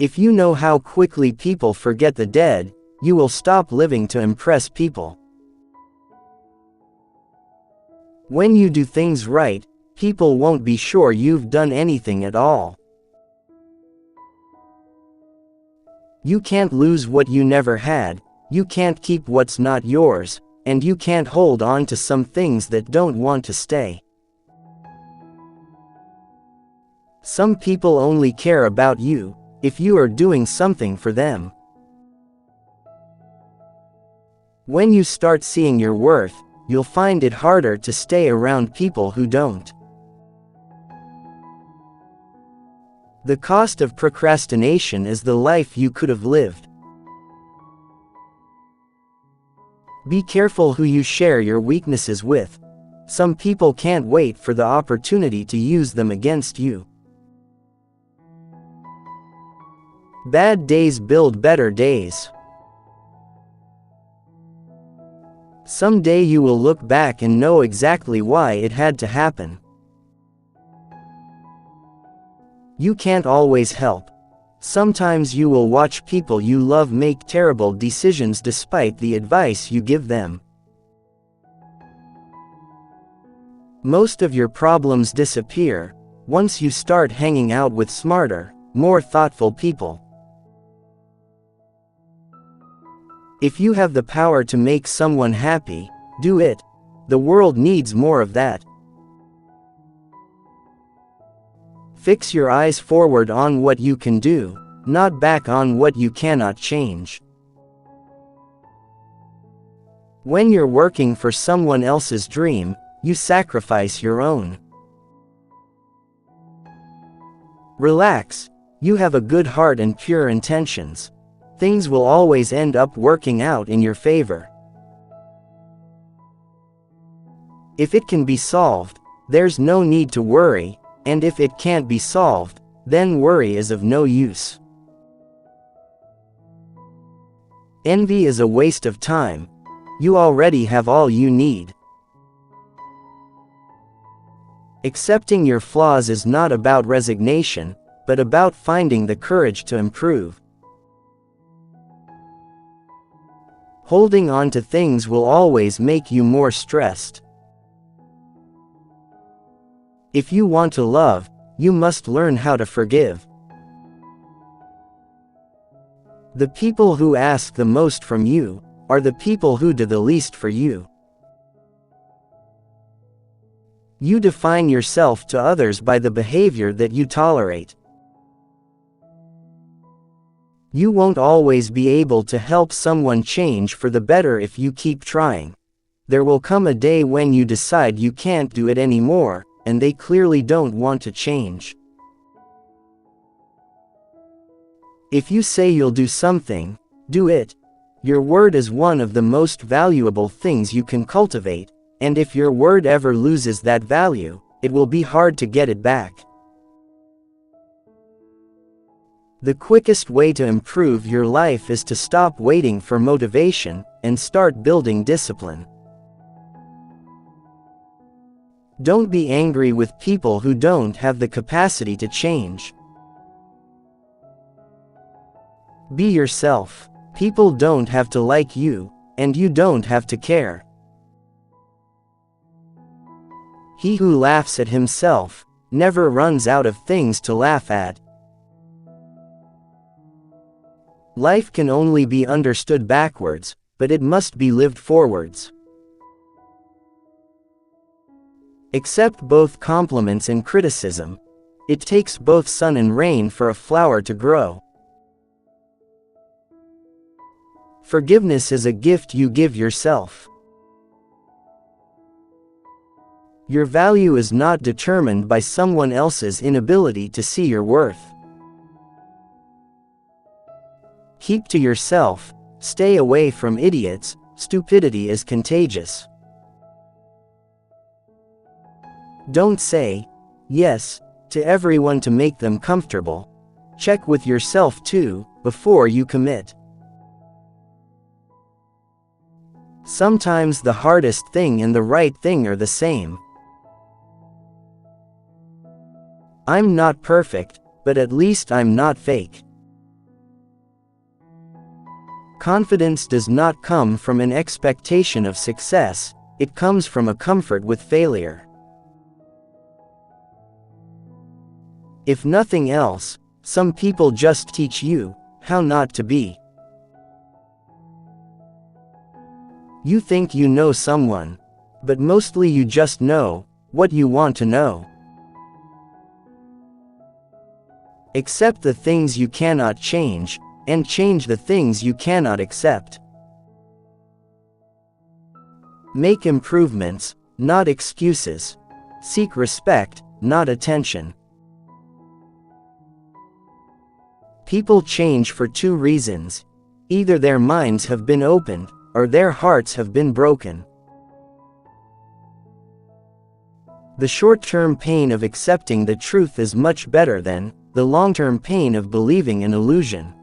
If you know how quickly people forget the dead, you will stop living to impress people. When you do things right, people won't be sure you've done anything at all. You can't lose what you never had, you can't keep what's not yours, and you can't hold on to some things that don't want to stay. Some people only care about you if you are doing something for them. When you start seeing your worth, you'll find it harder to stay around people who don't. The cost of procrastination is the life you could have lived. Be careful who you share your weaknesses with. Some people can't wait for the opportunity to use them against you. Bad days build better days. Someday you will look back and know exactly why it had to happen. You can't always help. Sometimes you will watch people you love make terrible decisions despite the advice you give them. Most of your problems disappear once you start hanging out with smarter, more thoughtful people. If you have the power to make someone happy, do it. The world needs more of that. Fix your eyes forward on what you can do, not back on what you cannot change. When you're working for someone else's dream, you sacrifice your own. Relax. You have a good heart and pure intentions. Things will always end up working out in your favor. If it can be solved, there's no need to worry, and if it can't be solved, then worry is of no use. Envy is a waste of time. You already have all you need. Accepting your flaws is not about resignation, but about finding the courage to improve. Holding on to things will always make you more stressed. If you want to love, you must learn how to forgive. The people who ask the most from you are the people who do the least for you. You define yourself to others by the behavior that you tolerate. You won't always be able to help someone change for the better if you keep trying. There will come a day when you decide you can't do it anymore, and they clearly don't want to change. If you say you'll do something, do it. Your word is one of the most valuable things you can cultivate, and if your word ever loses that value, it will be hard to get it back. The quickest way to improve your life is to stop waiting for motivation and start building discipline. Don't be angry with people who don't have the capacity to change. Be yourself. People don't have to like you, and you don't have to care. He who laughs at himself never runs out of things to laugh at. Life can only be understood backwards, but it must be lived forwards. Accept both compliments and criticism. It takes both sun and rain for a flower to grow. Forgiveness is a gift you give yourself. Your value is not determined by someone else's inability to see your worth. Keep to yourself, stay away from idiots, stupidity is contagious. Don't say yes to everyone to make them comfortable. Check with yourself too, before you commit. Sometimes the hardest thing and the right thing are the same. I'm not perfect, but at least I'm not fake. Confidence does not come from an expectation of success, it comes from a comfort with failure. If nothing else, some people just teach you how not to be. You think you know someone, but mostly you just know what you want to know. Accept the things you cannot change, and change the things you cannot accept. Make improvements, not excuses. Seek respect, not attention. People change for two reasons. Either their minds have been opened, or their hearts have been broken. The short-term pain of accepting the truth is much better than the long-term pain of believing an illusion.